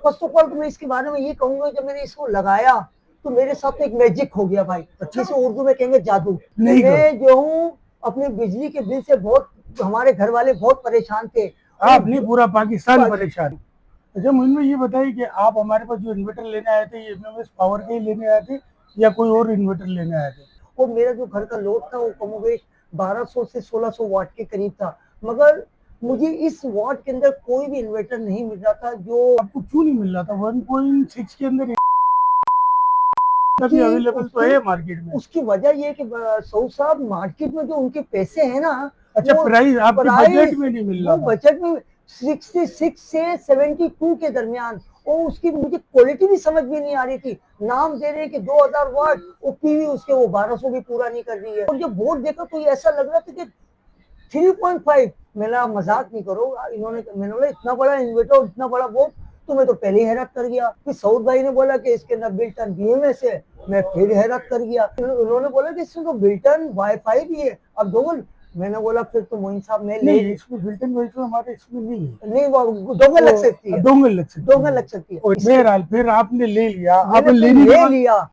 First of all तो मैं इसके बारे में ये कहूंगा, जब मैंने इसको लगाया तो मेरे साथ एक मैजिक हो गया भाई। जिसे उर्दू में कहेंगे जादू। मैं जो हूँ अपने बिजली के बिल से बहुत, हमारे घर वाले बहुत परेशान थे। आप नहीं, पूरा पाकिस्तान परेशान। अच्छा मुझे ये बताइए कि आप हमारे पास जो इन्वर्टर लेने आए थे, ये एमएमएस पावर के ही लेने आए थे या कोई और इन्वर्टर लेने आए थे? और मेरा जो घर का लोड था वो कमोबेश 1200 से 1600 वाट के करीब था, मगर मुझे इस वाट के अंदर कोई भी इन्वर्टर नहीं मिल रहा था। जो आपको क्यों नहीं मिल रहा था? 1.6 के अंदर अभी अवेलेबल तो है मार्केट में। उसकी वजह ये कि सऊद साहब, मार्केट में जो उनके पैसे हैं ना, अच्छा, प्राइस आपके बजट में नहीं मिल रहा था? बजट में 66 से 72 के दरमियान, और उसकी मुझे क्वालिटी भी समझ में नहीं आ रही थी। नाम दे रहे हैं कि 2000 वाट, वो पीवी उसके वो 1200 भी पूरा नहीं कर रही है। और जब बोर्ड देखा तो ये ऐसा लग रहा था कि 3.5। मेरा मजाक नहीं करो, मैंने बोला इतना बड़ा इन्वर्टर, इतना बड़ा बोर्ड, तो मैं तो पहले ही हैरत कर गया। फिर सऊद भाई ने बोला कि इसके अंदर बिल्टन बीएमएस है, मैं फिर हैरत कर गया। उन्होंने बोला कि इसमें तो बिल्टन वाईफाई भी है, अब डोंगल। मैंने बोला फिर तो मोइन साहब मैं नहीं, इसमें बिल्टन वाईफाई हमारे इसमें नहीं है। नहीं, वो डोंगल लग सकती है, डोंगल लग सकती है। डोंगल लग सकती है। बहरहाल फिर आपने ले लिया, आपने ले लिया।